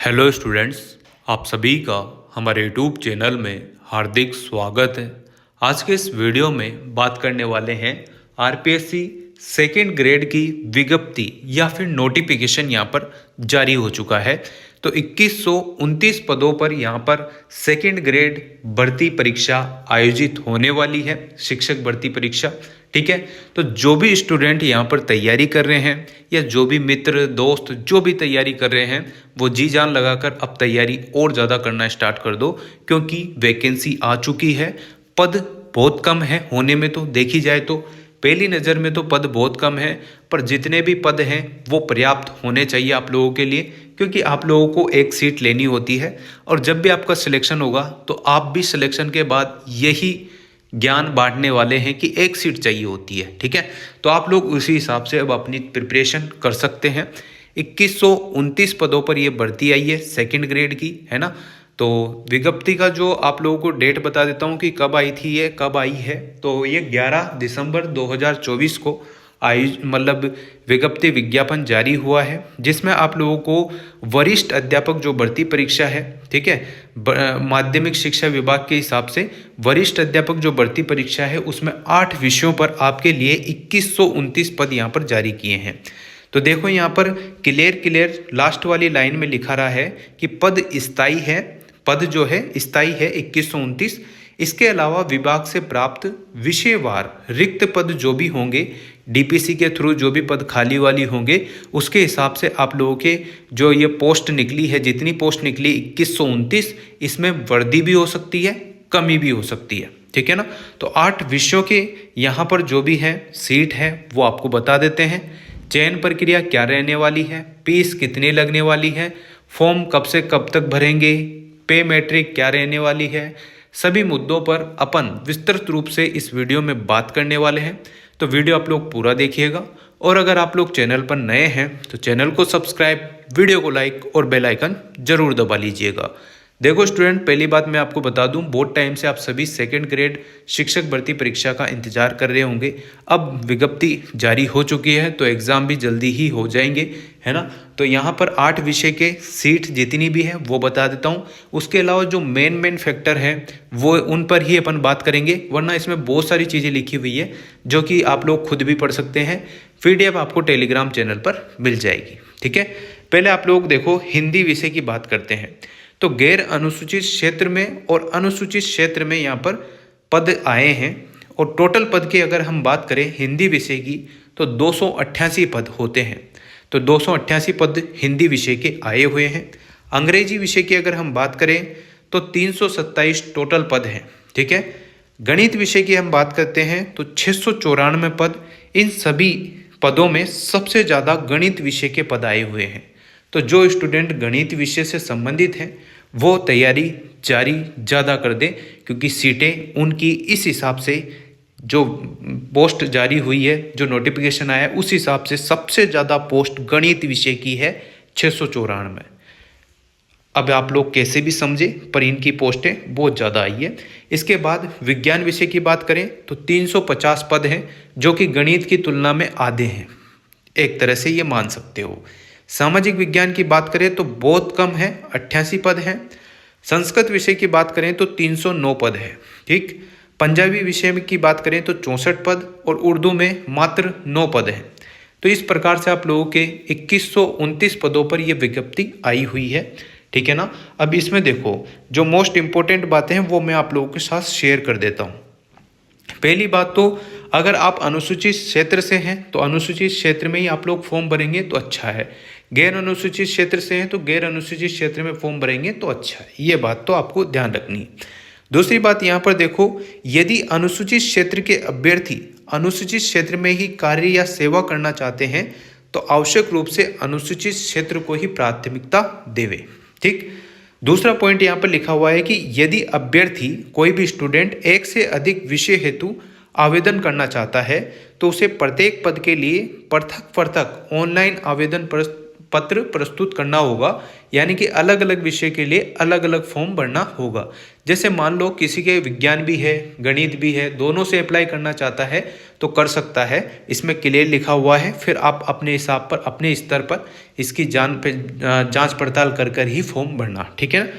Hello students, आप सभी का हमारे यूट्यूब चैनल में हार्दिक स्वागत है। आज के इस वीडियो में बात करने वाले हैं आरपीएससी सेकेंड ग्रेड की विज्ञप्ति या फिर नोटिफिकेशन यहाँ पर जारी हो चुका है। तो 2129 पदों पर यहाँ पर सेकेंड ग्रेड भर्ती परीक्षा आयोजित होने वाली है, शिक्षक भर्ती परीक्षा। ठीक है, तो जो भी स्टूडेंट यहाँ पर तैयारी कर रहे हैं या जो भी मित्र दोस्त जो भी तैयारी कर रहे हैं वो जी जान लगाकर अब तैयारी और ज़्यादा करना स्टार्ट कर दो, क्योंकि वैकेंसी आ चुकी है। पद बहुत कम है, होने में तो देखी जाए तो पहली नज़र में तो पद बहुत कम है, पर जितने भी पद हैं वो पर्याप्त होने चाहिए आप लोगों के लिए, क्योंकि आप लोगों को एक सीट लेनी होती है और जब भी आपका सिलेक्शन होगा तो आप भी सिलेक्शन के बाद यही ज्ञान बांटने वाले हैं कि एक सीट चाहिए होती है। ठीक है, तो आप लोग उसी हिसाब से अब अपनी प्रिपरेशन कर सकते हैं। 2129 पदों पर ये भर्ती आई है सेकंड ग्रेड की, है ना। तो विज्ञप्ति का जो आप लोगों को डेट बता देता हूँ कि कब आई थी, ये कब आई है। तो ये 11 दिसंबर 2024 को मतलब विज्ञप्ति विज्ञापन जारी हुआ है, जिसमें आप लोगों को वरिष्ठ अध्यापक जो भर्ती परीक्षा है, ठीक है, माध्यमिक शिक्षा विभाग के हिसाब से वरिष्ठ अध्यापक जो भर्ती परीक्षा है उसमें 8 विषयों पर आपके लिए 2129 पद यहाँ पर जारी किए हैं। तो देखो यहाँ पर क्लियर लास्ट वाली लाइन में लिखा रहा है कि पद स्थायी है, पद जो है स्थायी है 2129। इसके अलावा विभाग से प्राप्त विषयवार रिक्त पद जो भी होंगे, डीपीसी के थ्रू जो भी पद खाली वाली होंगे, उसके हिसाब से आप लोगों के जो ये पोस्ट निकली है, जितनी पोस्ट निकली 2129, इसमें वृद्धि भी हो सकती है, कमी भी हो सकती है। ठीक है ना। तो 8 विषयों के यहाँ पर जो भी है सीट है वो आपको बता देते हैं। चयन प्रक्रिया क्या रहने वाली है, फीस कितनी लगने वाली है, फॉर्म कब से कब तक भरेंगे, पे मैट्रिक क्या रहने वाली है, सभी मुद्दों पर अपन विस्तृत रूप से इस वीडियो में बात करने वाले हैं। तो वीडियो आप लोग पूरा देखिएगा, और अगर आप लोग चैनल पर नए हैं तो चैनल को सब्सक्राइब, वीडियो को लाइक और बेल आइकन जरूर दबा लीजिएगा। देखो स्टूडेंट, पहली बात मैं आपको बता दूं, बहुत टाइम से आप सभी सेकंड ग्रेड शिक्षक भर्ती परीक्षा का इंतजार कर रहे होंगे। अब विज्ञप्ति जारी हो चुकी है तो एग्ज़ाम भी जल्दी ही हो जाएंगे, है ना। तो यहाँ पर 8 विषय के सीट जितनी भी है वो बता देता हूँ। उसके अलावा जो मेन फैक्टर है वो उन पर ही अपन बात करेंगे, वरना इसमें बहुत सारी चीज़ें लिखी हुई है जो कि आप लोग खुद भी पढ़ सकते हैं। PDF आपको टेलीग्राम चैनल पर मिल जाएगी। ठीक है, पहले आप लोग देखो हिंदी विषय की बात करते हैं। तो गैर अनुसूचित क्षेत्र में और अनुसूचित क्षेत्र में यहाँ पर पद आए हैं, और टोटल पद की अगर हम बात करें हिंदी विषय की तो 288 पद होते हैं। तो 288 पद हिंदी विषय के आए हुए हैं। अंग्रेजी विषय की अगर हम बात करें तो 327 टोटल पद हैं। ठीक है, गणित विषय की हम बात करते हैं तो 694 पद। इन सभी पदों में सबसे ज़्यादा गणित विषय के पद आए हुए हैं। तो जो स्टूडेंट गणित विषय से संबंधित हैं वो तैयारी जारी ज़्यादा कर दें, क्योंकि सीटें उनकी इस हिसाब से जो पोस्ट जारी हुई है, जो नोटिफिकेशन आया है, उस हिसाब से सबसे ज़्यादा पोस्ट गणित विषय की है 694। अब आप लोग कैसे भी समझे, पर इनकी पोस्टें बहुत ज़्यादा आई है। इसके बाद विज्ञान विषय की बात करें तो 350 पद हैं, जो कि गणित की तुलना में आधे हैं, एक तरह से ये मान सकते हो। सामाजिक विज्ञान की बात करें तो बहुत कम है, 88 पद हैं। संस्कृत विषय की बात करें तो 309 पद है। ठीक, पंजाबी विषय की बात करें तो 64 पद, और उर्दू में मात्र 9 पद हैं। तो इस प्रकार से आप लोगों के 2129 पदों पर यह विज्ञप्ति आई हुई है। ठीक है ना। अब इसमें देखो जो मोस्ट इंपॉर्टेंट बातें हैं वो मैं आप लोगों के साथ शेयर कर देता हूँ। पहली बात तो अगर आप अनुसूचित क्षेत्र से हैं तो अनुसूचित क्षेत्र में ही आप लोग फॉर्म भरेंगे तो अच्छा है, गैर अनुसूचित क्षेत्र से हैं तो गैर अनुसूचित क्षेत्र में फॉर्म भरेंगे तो अच्छा है। ये बात तो आपको ध्यान रखनी है। दूसरी बात यहाँ पर देखो, यदि अनुसूचित क्षेत्र के अभ्यर्थी अनुसूचित क्षेत्र में ही कार्य या सेवा करना चाहते हैं तो आवश्यक रूप से अनुसूचित क्षेत्र को ही प्राथमिकता देवे। ठीक, दूसरा पॉइंट यहाँ पर लिखा हुआ है कि यदि अभ्यर्थी कोई भी स्टूडेंट एक से अधिक विषय हेतु आवेदन करना चाहता है तो उसे प्रत्येक पद के लिए पृथक ऑनलाइन आवेदन पत्र प्रस्तुत करना होगा, यानी कि अलग अलग विषय के लिए अलग अलग फॉर्म भरना होगा। जैसे मान लो किसी के विज्ञान भी है, गणित भी है, दोनों से अप्लाई करना चाहता है तो कर सकता है, इसमें क्लियर लिखा हुआ है। फिर आप अपने हिसाब पर, अपने स्तर पर इसकी जांच पड़ताल कर ही फॉर्म भरना, ठीक है।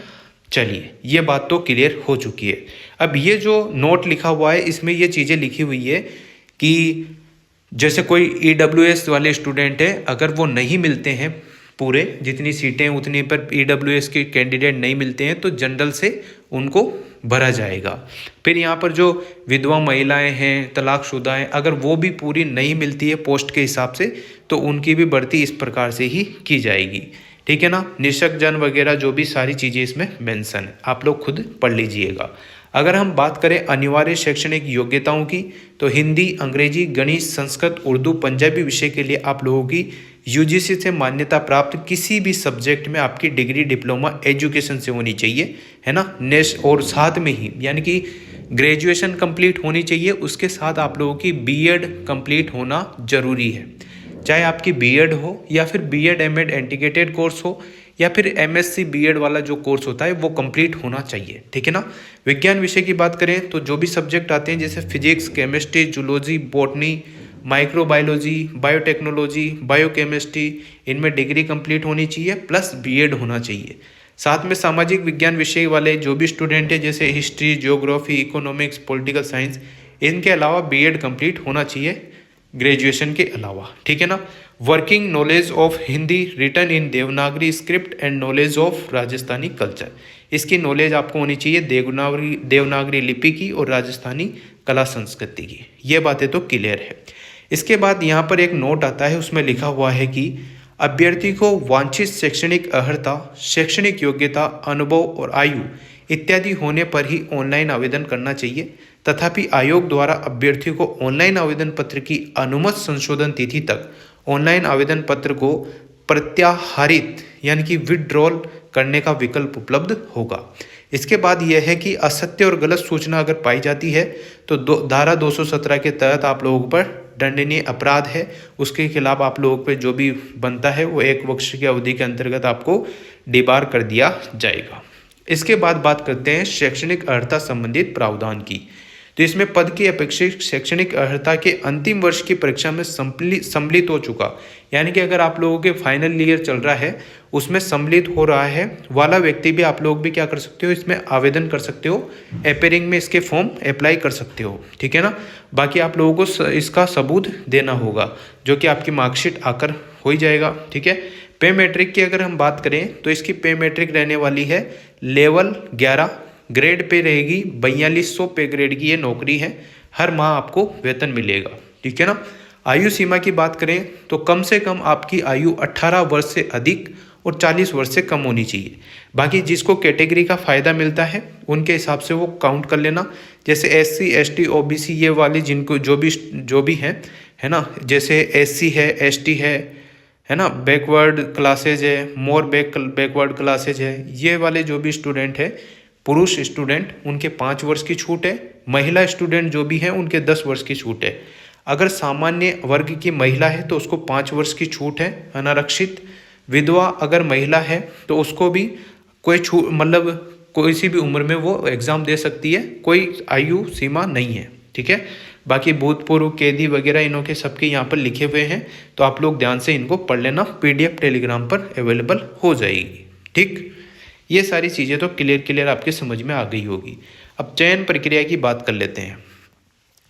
चलिए, ये बात तो क्लियर हो चुकी है। अब ये जो नोट लिखा हुआ है इसमें ये चीज़ें लिखी हुई है कि जैसे कोई EWS वाले स्टूडेंट है, अगर वो नहीं मिलते हैं पूरे जितनी सीटें उतनी पर EWS के कैंडिडेट नहीं मिलते हैं तो जनरल से उनको भरा जाएगा। फिर यहाँ पर जो विधवा महिलाएं हैं, तलाकशुदा हैं, अगर वो भी पूरी नहीं मिलती है पोस्ट के हिसाब से तो उनकी भी भर्ती इस प्रकार से ही की जाएगी, ठीक है ना। निःशक्त जन वगैरह जो भी सारी चीज़ें इसमें मेंशन है, आप लोग खुद पढ़ लीजिएगा। अगर हम बात करें अनिवार्य शैक्षणिक योग्यताओं की तो हिंदी, अंग्रेजी, गणित, संस्कृत, उर्दू, पंजाबी विषय के लिए आप लोगों की UGC से मान्यता प्राप्त किसी भी सब्जेक्ट में आपकी डिग्री, डिप्लोमा, एजुकेशन से होनी चाहिए, है ना। और साथ में ही यानी कि ग्रेजुएशन कंप्लीट होनी चाहिए, उसके साथ आप लोगों की BEd कंप्लीट होना जरूरी है। चाहे आपकी BEd हो या फिर BEd MAd इंटीग्रेटेड कोर्स हो या फिर MSc BEd वाला जो कोर्स होता है वो कंप्लीट होना चाहिए, ठीक है ना। विज्ञान विषय की बात करें तो जो भी सब्जेक्ट आते हैं जैसे physics, chemistry, zoology, botany, microbiology, biotechnology, biochemistry, इनमें डिग्री कंप्लीट होनी चाहिए प्लस BEd होना चाहिए। साथ में सामाजिक विज्ञान विषय वाले जो भी स्टूडेंट हैं जैसे history, geography, economics, political science, इनके अलावा BEd कंप्लीट होना चाहिए ग्रेजुएशन के अलावा, ठीक है ना। Working knowledge of Hindi written in Devanagari script and knowledge of Rajasthani culture, इसकी नॉलेज आपको होनी चाहिए देवनागरी लिपि की और राजस्थानी कला संस्कृति की। ये बातें तो क्लियर है। इसके बाद यहाँ पर एक नोट आता है, उसमें लिखा हुआ है कि अभ्यर्थी को वांछित शैक्षणिक अर्हता, शैक्षणिक योग्यता, अनुभव और आयु इत्यादि होने पर ही ऑनलाइन आवेदन करना चाहिए। तथापि आयोग द्वारा अभ्यर्थियों को ऑनलाइन आवेदन पत्र की अनुमत संशोधन तिथि तक ऑनलाइन आवेदन पत्र को प्रत्याहारित यानी कि विड्रॉल करने का विकल्प उपलब्ध होगा। इसके बाद यह है कि असत्य और गलत सूचना अगर पाई जाती है तो धारा 217 के तहत आप लोगों पर दंडनीय अपराध है, उसके खिलाफ आप लोगों पर जो भी बनता है वो 1 वर्ष की अवधि के अंतर्गत आपको डिबार कर दिया जाएगा। इसके बाद बात करते हैं शैक्षणिक अर्हता संबंधित प्रावधान की। तो इसमें पद की अपेक्षित शैक्षणिक अर्हता के अंतिम वर्ष की परीक्षा में सम्मिलित हो चुका, यानी कि अगर आप लोगों के फाइनल ईयर चल रहा है उसमें सम्मिलित हो रहा है वाला व्यक्ति भी आप लोग भी क्या कर सकते हो, इसमें आवेदन कर सकते हो, अपेयरिंग में इसके फॉर्म अप्लाई कर सकते हो, ठीक है ना। बाकी आप लोगों को इसका सबूत देना होगा जो कि आपकी मार्कशीट आकर हो ही जाएगा, ठीक है। पे मैट्रिक की अगर हम बात करें तो इसकी पे मैट्रिक रहने वाली है लेवल 11, ग्रेड पे रहेगी 4200 पे ग्रेड की ये नौकरी है, हर माह आपको वेतन मिलेगा, ठीक है ना। आयु सीमा की बात करें तो कम से कम आपकी आयु 18 वर्ष से अधिक और 40 वर्ष से कम होनी चाहिए। बाकी जिसको कैटेगरी का फ़ायदा मिलता है उनके हिसाब से वो काउंट कर लेना, जैसे SC ST OBC ये वाले जिनको जो भी है ना, जैसे SC है, ST है ना, बैकवर्ड क्लासेज है, मोर बैकवर्ड क्लासेज है, ये वाले जो भी स्टूडेंट है, पुरुष स्टूडेंट उनके 5 वर्ष की छूट है, महिला स्टूडेंट जो भी हैं उनके 10 वर्ष की छूट है। अगर सामान्य वर्ग की महिला है तो उसको 5 वर्ष की छूट है अनारक्षित। विधवा अगर महिला है तो उसको भी कोई छूट, मतलब कोई सी भी उम्र में वो एग्ज़ाम दे सकती है, कोई आयु सीमा नहीं है, ठीक है। बाकी भूतपूर्व कैदी वगैरह इन्हों के सबके यहाँ पर लिखे हुए हैं, तो आप लोग ध्यान से इनको पढ़ लेना, PDF टेलीग्राम पर अवेलेबल हो जाएगी, ठीक। ये सारी चीज़ें तो क्लियर आपके समझ में आ गई होगी। अब चयन प्रक्रिया की बात कर लेते हैं,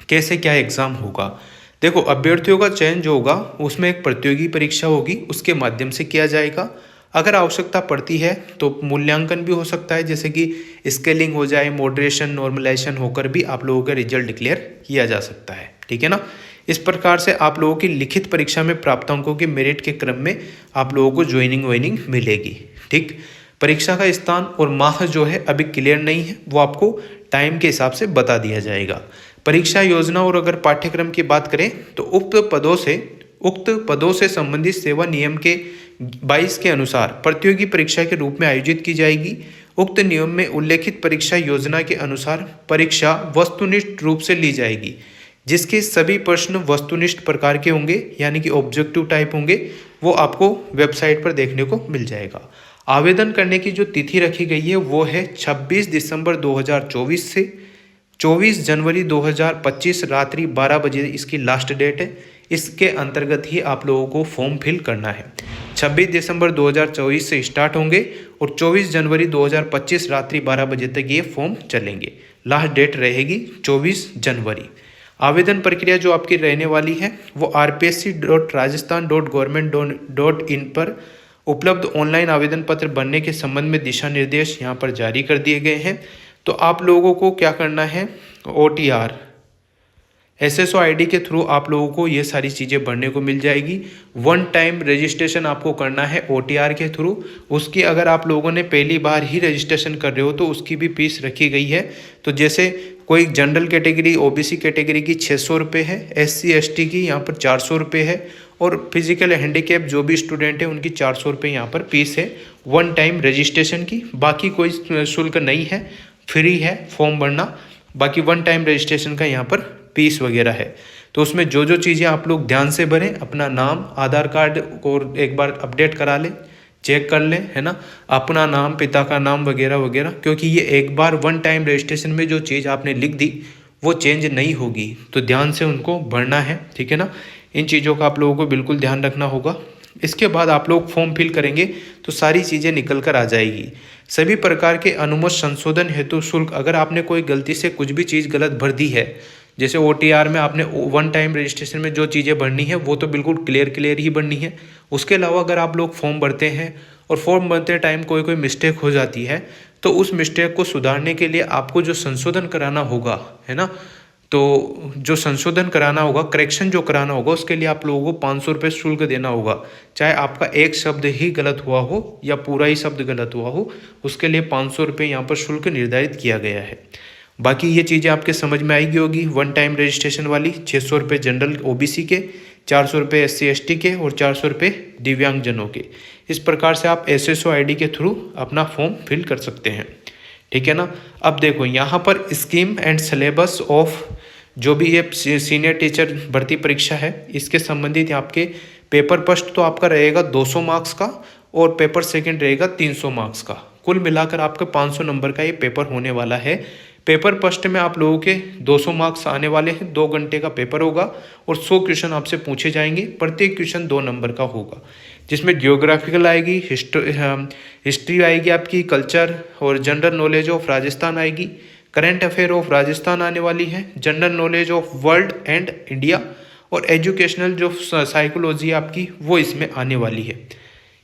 कैसे क्या एग्ज़ाम होगा। देखो, अभ्यर्थियों का चयन जो होगा उसमें एक प्रतियोगी परीक्षा होगी, उसके माध्यम से किया जाएगा। अगर आवश्यकता पड़ती है तो मूल्यांकन भी हो सकता है, जैसे कि स्केलिंग हो जाए, मॉडरेशन, नॉर्मलाइजेशन होकर भी आप लोगों का रिजल्ट डिक्लेयर किया जा सकता है, ठीक है ना। इस प्रकार से आप लोगों की लिखित परीक्षा में प्राप्त अंकों के मेरिट के क्रम में आप लोगों को ज्वाइनिंग मिलेगी, ठीक। परीक्षा का स्थान और माह जो है अभी क्लियर नहीं है, वो आपको टाइम के हिसाब से बता दिया जाएगा। परीक्षा योजना और अगर पाठ्यक्रम की बात करें तो उक्त पदों से संबंधित सेवा नियम के 22 के अनुसार प्रतियोगी परीक्षा के रूप में आयोजित की जाएगी। उक्त नियम में उल्लेखित परीक्षा योजना के अनुसार परीक्षा वस्तुनिष्ठ रूप से ली जाएगी। जिसके सभी प्रश्न वस्तुनिष्ठ प्रकार के होंगे, यानी कि ऑब्जेक्टिव टाइप होंगे, वो आपको वेबसाइट पर देखने को मिल जाएगा। आवेदन करने की जो तिथि रखी गई है वो है 26 दिसंबर 2024 से 24 जनवरी 2025 रात्रि 12 बजे इसकी लास्ट डेट है। इसके अंतर्गत ही आप लोगों को फॉर्म फिल करना है। 26 दिसंबर 2024 से स्टार्ट होंगे और 24 जनवरी 2025 रात्रि 12 बजे तक ये फॉर्म चलेंगे। लास्ट डेट रहेगी 24 जनवरी। आवेदन प्रक्रिया जो आपकी रहने वाली है वो rpsc.rajasthan.government.in पर उपलब्ध ऑनलाइन आवेदन पत्र भरने के संबंध में दिशा निर्देश यहाँ पर जारी कर दिए गए हैं। तो आप लोगों को क्या करना है, OTR SSO ID के थ्रू आप लोगों को ये सारी चीज़ें भरने को मिल जाएगी। वन टाइम रजिस्ट्रेशन आपको करना है OTR के थ्रू। उसकी अगर आप लोगों ने पहली बार ही रजिस्ट्रेशन कर रहे हो तो उसकी भी फीस रखी गई है। तो जैसे कोई जनरल कैटेगरी OBC कैटेगरी की 600 रुपये है, SC ST की यहाँ पर 400 रुपये है और फिजिकल हैंडीकैप जो भी स्टूडेंट है उनकी 400 रुपये यहाँ पर फीस है वन टाइम रजिस्ट्रेशन की। बाकी कोई शुल्क नहीं है, फ्री है फॉर्म भरना। बाकी वन टाइम रजिस्ट्रेशन का यहाँ पर फीस वगैरह है। तो उसमें जो जो चीज़ें आप लोग ध्यान से भरें, अपना नाम, आधार कार्ड को एक बार अपडेट करा लें, चेक कर लें, है ना, अपना नाम, पिता का नाम वगैरह वगैरह, क्योंकि ये एक बार वन टाइम रजिस्ट्रेशन में जो चीज़ आपने लिख दी वो चेंज नहीं होगी। तो ध्यान से उनको भरना है, ठीक है ना। इन चीज़ों का आप लोगों को बिल्कुल ध्यान रखना होगा। इसके बाद आप लोग फॉर्म फिल करेंगे तो सारी चीज़ें निकल कर आ जाएगी। सभी प्रकार के अनुमत संशोधन हेतु शुल्क, अगर आपने कोई गलती से कुछ भी चीज़ गलत भर दी है, जैसे OTR में आपने वन टाइम रजिस्ट्रेशन में जो चीज़ें भरनी है वो तो बिल्कुल क्लियर ही भरनी है। उसके अलावा अगर आप लोग फॉर्म भरते हैं और फॉर्म भरते टाइम कोई मिस्टेक हो जाती है तो उस मिस्टेक को सुधारने के लिए आपको जो संशोधन कराना होगा, है ना, तो जो संशोधन कराना होगा, करेक्शन जो कराना होगा, उसके लिए आप लोगों को 500 रुपये शुल्क देना होगा। चाहे आपका एक शब्द ही गलत हुआ हो या पूरा ही शब्द गलत हुआ हो, उसके लिए 500 रुपये यहाँ पर शुल्क निर्धारित किया गया है। बाकी ये चीज़ें आपके समझ में आएगी होगी। वन टाइम रजिस्ट्रेशन वाली 600 रुपये जनरल OBC के, 400 रुपये SC ST के और 400 रुपये दिव्यांगजनों के। इस प्रकार से आप SSO ID के थ्रू अपना फॉर्म फिल कर सकते हैं, ठीक है ना। अब देखो यहाँ पर स्कीम एंड सिलेबस ऑफ जो भी ये सीनियर टीचर भर्ती परीक्षा है, इसके संबंधित आपके पेपर फर्स्ट तो आपका रहेगा 200 मार्क्स का और पेपर सेकंड रहेगा 300 मार्क्स का। कुल मिलाकर आपका 500 नंबर का ये पेपर होने वाला है। पेपर फर्स्ट में आप लोगों के 200 मार्क्स आने वाले हैं, 2 घंटे का पेपर होगा और 100 क्वेश्चन आपसे पूछे जाएंगे। प्रत्येक क्वेश्चन 2 नंबर का होगा, जिसमें जियोग्राफिकल आएगी, हिस्ट्री आएगी आपकी, कल्चर और जनरल नॉलेज ऑफ राजस्थान आएगी, करंट अफेयर ऑफ राजस्थान आने वाली है, general knowledge of world and India और एजुकेशनल जो साइकोलॉजी आपकी वो इसमें आने वाली है।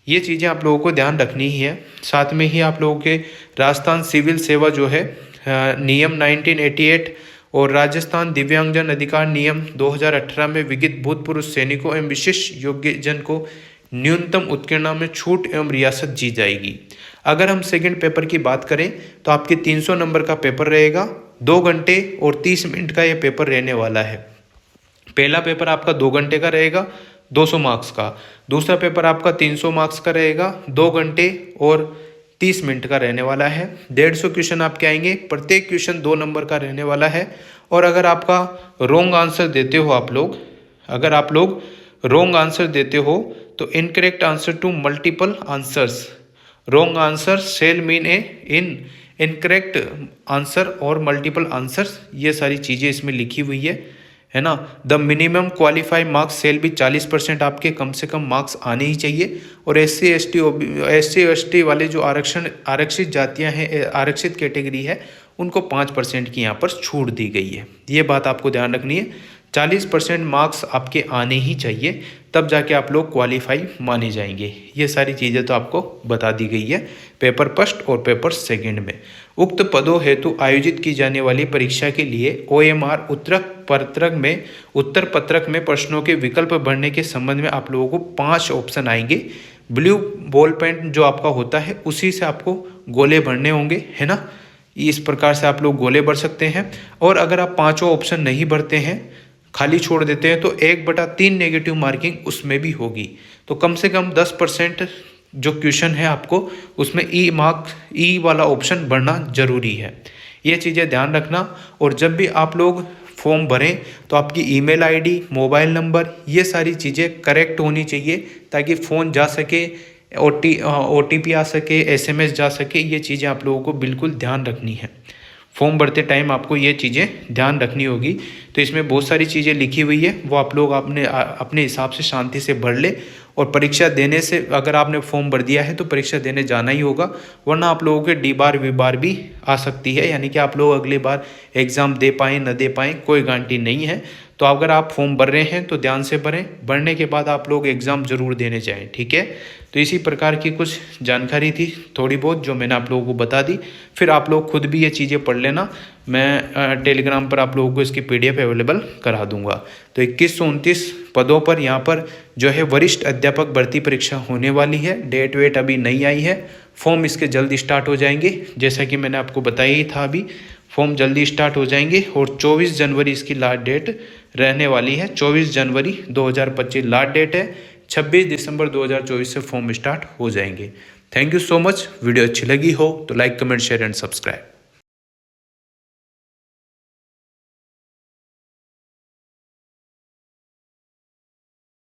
ये चीज़ें आप लोगों को ध्यान रखनी ही है। साथ में ही आप लोगों के राजस्थान सिविल सेवा जो है नियम 1988 और राजस्थान दिव्यांगजन अधिकार नियम 2018 में विगित भूतपूर्व सैनिकों एवं विशेष योग्यजन को न्यूनतम उत्कीर्णता में छूट एवं रियासत दी जाएगी। अगर हम सेकंड पेपर की बात करें तो आपके 300 नंबर का पेपर रहेगा, 2 घंटे और 30 मिनट का ये पेपर रहने वाला है। पहला पेपर आपका 2 घंटे का रहेगा 200 मार्क्स का, दूसरा पेपर आपका 300 मार्क्स का रहेगा 2 घंटे और 30 मिनट का रहने वाला है। 150 क्वेश्चन आपके आएंगे, प्रत्येक क्वेश्चन 2 नंबर का रहने वाला है। और अगर आपका रॉन्ग आंसर देते हो आप लोग, अगर आप लोग रॉन्ग आंसर देते हो तो incorrect answer to multiple answers, wrong answer shall mean a incorrect answer और मल्टीपल आंसर्स, ये सारी चीज़ें इसमें लिखी हुई है ना। The minimum qualify marks shall भी 40% आपके कम से कम मार्क्स आने ही चाहिए। और SC ST वाले जो आरक्षित जातियां हैं, आरक्षित कैटेगरी है, उनको 5% की यहाँ पर छूट दी गई है। ये बात आपको ध्यान रखनी है। 40% मार्क्स आपके आने ही चाहिए, तब जाके आप लोग क्वालिफाई माने जाएंगे। ये सारी चीज़ें तो आपको बता दी गई है पेपर फर्स्ट और पेपर सेकंड में। उक्त पदों हेतु आयोजित की जाने वाली परीक्षा के लिए OMR उत्तर पत्रक में प्रश्नों के विकल्प भरने के संबंध में आप लोगों को 5 ऑप्शन आएंगे। ब्लू बॉल पेन जो आपका होता है उसी से आपको गोले भरने होंगे, है ना। इस प्रकार से आप लोग गोले भर सकते हैं। और अगर आप 5 ऑप्शन नहीं भरते हैं, खाली छोड़ देते हैं, तो 1/3 नेगेटिव मार्किंग उसमें भी होगी। तो कम से कम 10% जो क्वेश्चन है आपको उसमें ई वाला ऑप्शन भरना जरूरी है। ये चीज़ें ध्यान रखना। और जब भी आप लोग फॉर्म भरें तो आपकी ईमेल आईडी, मोबाइल नंबर, ये सारी चीज़ें करेक्ट होनी चाहिए ताकि फ़ोन जा सके, OTP आ सके, SMS जा सके। ये चीज़ें आप लोगों को बिल्कुल ध्यान रखनी है। फॉर्म भरते टाइम आपको ये चीज़ें ध्यान रखनी होगी। तो इसमें बहुत सारी चीज़ें लिखी हुई है, वो आप लोग अपने हिसाब से शांति से भर ले। और परीक्षा देने से, अगर आपने फॉर्म भर दिया है तो परीक्षा देने जाना ही होगा, वरना आप लोगों के डी बार वी बार भी आ सकती है, यानी कि आप लोग अगली बार एग्ज़ाम दे पाएँ न दे पाएँ, कोई गारंटी नहीं है। तो अगर आप फॉर्म भर रहे हैं तो ध्यान से भरें, भरने के बाद आप लोग एग्ज़ाम ज़रूर देने जाएँ, ठीक है। तो इसी प्रकार की कुछ जानकारी थी थोड़ी बहुत जो मैंने आप लोगों को बता दी। फिर आप लोग खुद भी ये चीज़ें पढ़ लेना, मैं टेलीग्राम पर आप लोगों को इसकी PDF अवेलेबल करा दूंगा। तो 21 से 29 पदों पर यहाँ पर जो है वरिष्ठ अध्यापक भर्ती परीक्षा होने वाली है। डेट वेट अभी नहीं आई है, फॉर्म इसके जल्दी स्टार्ट हो जाएंगे, जैसा कि मैंने आपको बताया ही था। अभी फॉर्म जल्दी स्टार्ट हो जाएंगे और 24 जनवरी इसकी लास्ट डेट रहने वाली है। 24 जनवरी 2025 लास्ट डेट है। 26 दिसंबर 2024 से फॉर्म स्टार्ट हो जाएंगे। Thank you so much. Video अच्छी लगी हो तो like, comment, share and subscribe.